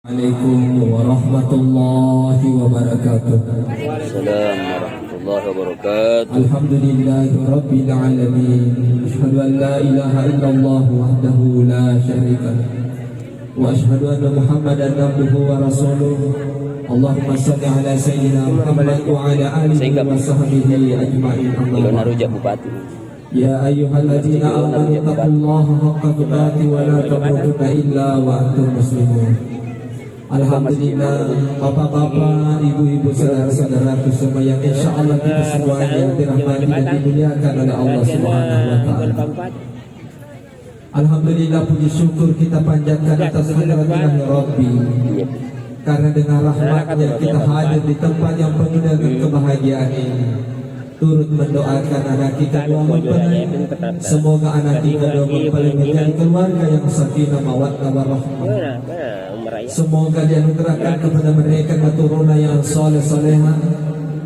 Assalamualaikum warahmatullahi wabarakatuh. Assalamualaikum warahmatullahi wabarakatuh. Alhamdulillahi rabbil alamin. Asyhadu an la ilaha illallah wahdahu la syarika lah. Wa asyhadu anna Muhammadan abduhu wa rasuluh. Allahumma shalli ala sayyidina Muhammad wa ala alihi wa sahbihi ajma'in. Ilona rujak bupati. Ya ayyuhalladzina amanu taqullaha haqqa tuqatih wa la tamutunna illa wa antum muslimun. Alhamdulillah, bapak-bapak, ibu-ibu, saudara-saudaraku semua yang insya Allah kita semuanya dirahmati dan dimuliakan oleh Allah Subhanahu wa Ta'ala. Alhamdulillah, puji syukur kita panjatkan atas kehadiran Rabbi, karena dengan rahmatnya kita hadir di tempat yang penuh dengan kebahagiaan ini. Turut mendoakan anak kita dua mempelai, semoga anak kita dua mempelai menjadi keluarga yang sakinah mawaddah warahmah. Semoga dianugerahkan kepada mereka keturunan yang soleh-soleha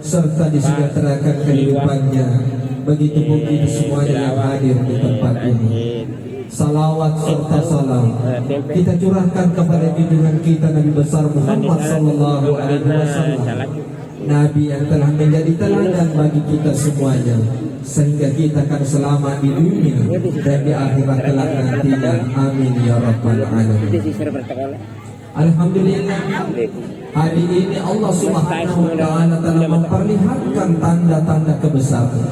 serta disejahterakan kehidupannya. Begitu mungkin semuanya yang hadir di tempat ini. Salawat serta salam kita curahkan kepada junjungan kita Nabi besar Muhammad sallallahu alaihi wasallam, Nabi yang telah menjadi teladan bagi kita semuanya, sehingga kita akan selamat di dunia dan di akhirat kelak nantinya. Amin ya rabbal alamin. Alhamdulillah, hari ini Allah Subhanahu wa Ta'ala telah memperlihatkan tanda-tanda kebesaran.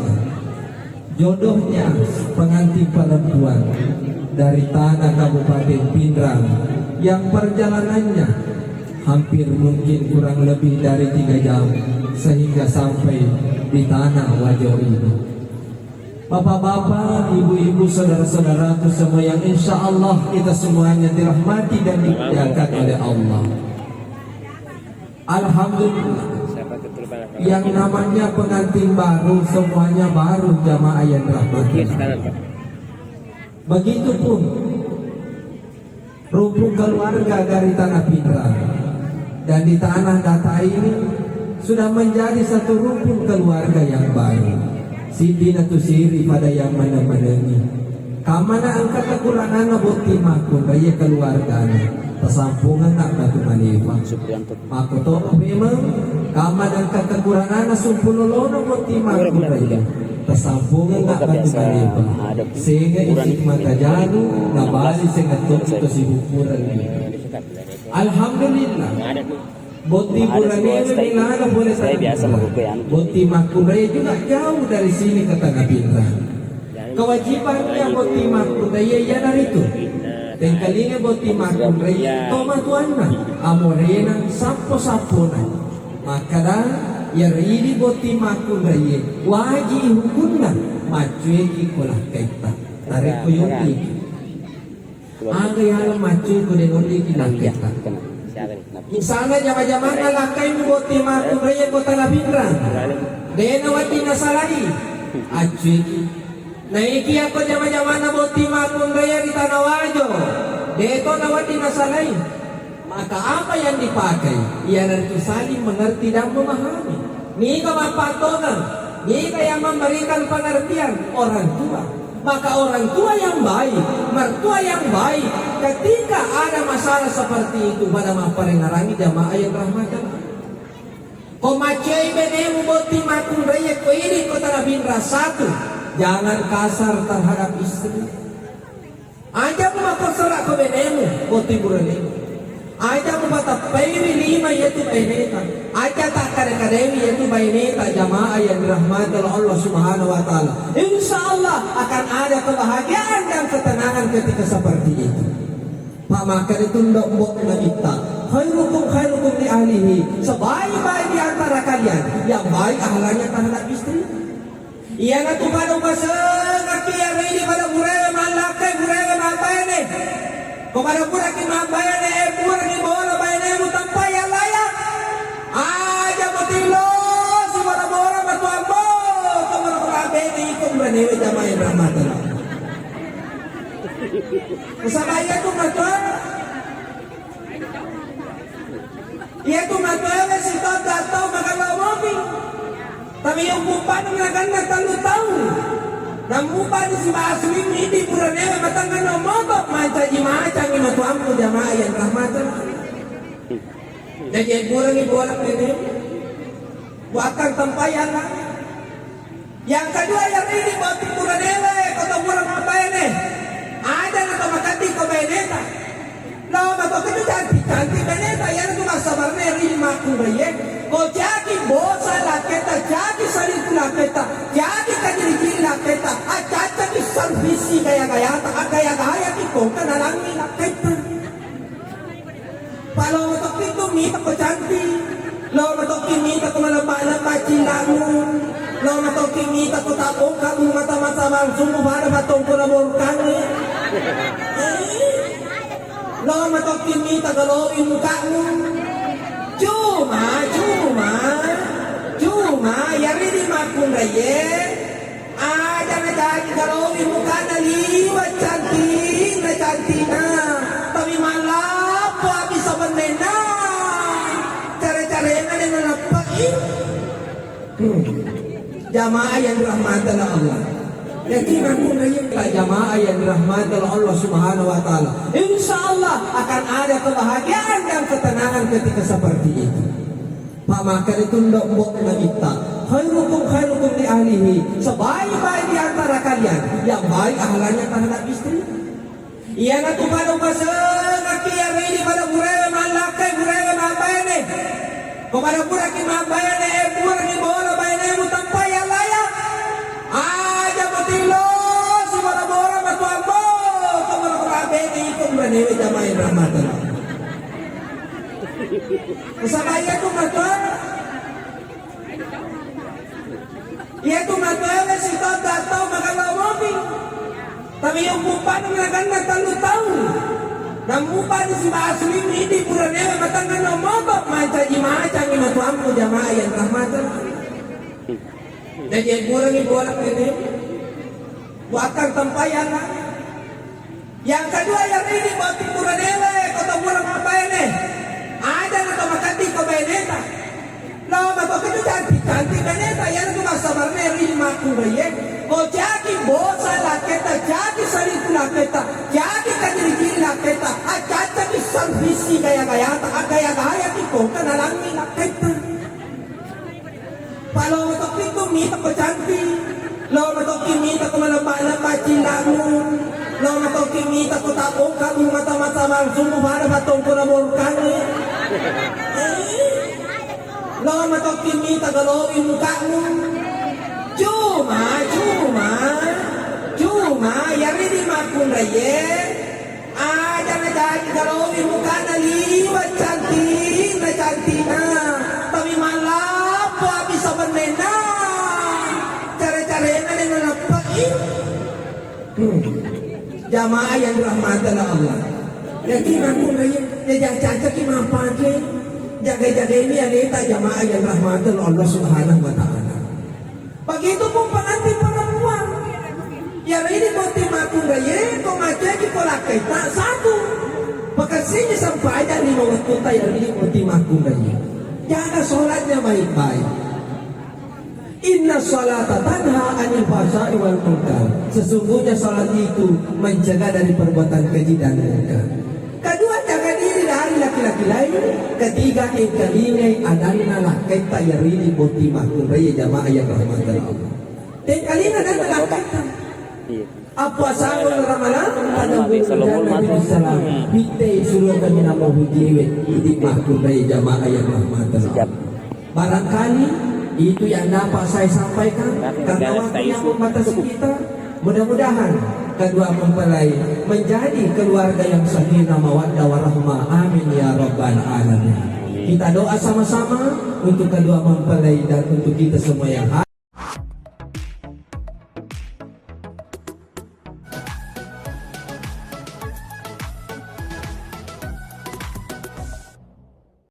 Jodohnya pengantin perempuan dari tanah Kabupaten Pindrang yang perjalanannya hampir mungkin kurang lebih dari 3 jam sehingga sampai di tanah Wajo ini. Bapak-bapak, ibu-ibu, saudara-saudaraku semua yang insya Allah kita semuanya dirahmati dan dimuliakan oleh Allah. Alhamdulillah, yang namanya pengantin baru semuanya baru jamaah yang dirahmati. Begitupun rumpun keluarga dari tanah Pindrang dan di tanah Data ini sudah menjadi satu rumpun keluarga yang baru. Sidi natu siri pada yang mana-manani kamana angkat kekurangan bukti makun raya keluarganya tersampungan nak batu manifah aku to memang kamana angkat kekurangan sumpulolono bukti makun raya tersampungan nak batu manifah sehingga isi mata jalu nabali sehingga itu si bukuran ini. Alhamdulillah, Boti Burane Milana boleh saya biasa mengukuyan. Boti Makuraya juga jauh dari sini ke Tanah Pindrang. Kewajibannya Boti Makuraya ya dari itu. Dan kalinya Boti Makuraya toma tuanna amorena sapo-sapona. Maka dah ya riri Boti Makuraya wajib hukumna macueki kolah kaita. Tarik kuyuti. Aga yang macueki kudenoli kita kaita. Misalnya jama-jama lakai boti makun raya kota Pindrang dena wati nasalai acuiki naiki ako jama-jama na boti makun raya di tanah Wajo deto na wati nasalai. Maka apa yang dipakai ia nanti saling mengerti dan memahami. Nika mapatonan, nika yang memberikan pengertian orang tua. Maka orang tua yang baik, mertua yang baik, ketika ada masalah seperti itu pada memperingati jamaah yang rahmatan. Komacei benemu boti makun raya ko ini kota Pindrang satu, jangan kasar terhadap istri. Aja mempersorak ko benemu boti burane. Aja membatap pairi lima yaitu baineta. Aja tak kadang-kadang yaitu baineta jamaah yang dirahmati oleh Allah Subhanahu wa Ta'ala. Insya Allah akan ada kebahagiaan dan ketenangan ketika seperti itu. Pak maka itu mbok na kita. Khairukum li ahlihi. Sebaik-baik di antara kalian yang baik ahlaknya terhadap istri. Ia ngatu pada pasang kaki yang ini pada buraya malakai buraya mabayane. Kepada budak yang mabayane budak ni bola bayane mutampai yang layak. Aja motilo si bola matuambo kepada kabeh ikum benewe jamaah yang rahmatan. Kesabaya tu matuan. Ia tu matuan si tot datang makan mobil. Tapi yang bupan mengakan tahu tahu. Namupa di si Baswing ini purane matangkan motor maca jimacang ino tuamku jamaah yang rahmatan. Jadi kurang ibu anak ini buatkan tempayan. Yang kedua yang ini buat timuran ele kota kurang apa ini? Ada atau makati ko beneta. Lo mato itu cantik beneta yang itu masa barne rima kurang. Ko jadi bosa laketa jadi sari laketa jadi kajiri laketa acaca di servisi gaya ki kota nalangi laketa. Kalau matok itu mita ko cantik, lo matok mita ko malaba cilamun, lo matok mita ko tapong kamu mata-mata langsung pada batong ko na borkan. Lo matok mita galawin mukamu. Cuma, yari di makung raye, ada na jadi galawin muka na liwat cantik na, tapi malah bisa menena cara-caranya dengan apa jamaah yang dirahmati oleh Allah. Jadi aku nanya jamaah yang dirahmati oleh Allah Subhanahu Wa Taala. Insya Allah akan ada kebahagiaan dan ketenangan ketika seperti itu. Pak makan itu ndak mbok kita. Khairukum li ahlihi. Sebaik-baik di antara kalian yang baik ahlaknya terhadap istri. Ia nak pada pasal nak yang ini pada buraya malakai buraya mabayane. Kepada buraki mabayane burang ni bola bayane mutampai yang layak. Aja betilo si bola matuambo kepada kabeh ikut benewe jamaah rahmatan. Kesabaya tu matuan. Ia tu matuan si tak tahu makan mobil. Tapi yang bupan mengakan matalu tahu. Dan bupan si asli ini purane matangan nomobok macam ni matuamku jamaah yang rahmatan. Jadi kurang ibu anak ini buatkan tempayan. Yang kedua yang ini buat timuran ele kota kurang apa ini? Ada atau makati ko beneta. Lo matok itu cantik beneta yang itu masa barne rima kurang. Ko jadi bosa laketa jadi sari laketa jadi kajiri laketa acaca di servisi gaya ki kota nalangi laketa. Kalau matok itu mita ko cantik, lo matok mita ko malaba cilamun, lo matok mita ko tapong kamu mata-mata langsung pada batong ko na borkan. Lo matok mita galawin mukamu. Cuma, yari di makung raye, ada na jadi galawin muka na liwat cantik na, tapi malah bisa menena cara-caranya dengan apa jamaah yang dirahmati oleh Allah. Jadi aku nanya, jangan cacat ki mampake, jaga-jaga ini ada jamaah yang dirahmati oleh Allah Subhanahu Wa Taala. Begitu pun pengantin perempuan. Yang ini boti makung raya, kau macam ki pola kita satu. Bekasinya sampai ada 5 waktu yang ini boti makung raya. Jaga sholatnya baik-baik. Inna sholata tanha anil fahsya'i wal munkar. Sesungguhnya sholat itu mencegah dari perbuatan keji dan munkar. Kedua, jaga diri dari laki-laki lain. Ketiga, engkaline adana laketa yarini boti makung raya jamaah yang rahmatan Allah. Engkaline adana laketa. Apa sahul ramalan pada Nabi sallam bitai suruh kami nama hujiwe di makung raya jamaah yang rahmatan Allah. Barangkali itu yang dapat saya sampaikan karena waktu yang membatasi kita. Mudah-mudahan kedua mempelai menjadi keluarga yang sakinah mawaddah warahmah. Amin ya rabbal alamin. Kita doa sama-sama untuk kedua mempelai dan untuk kita semua yang hadir.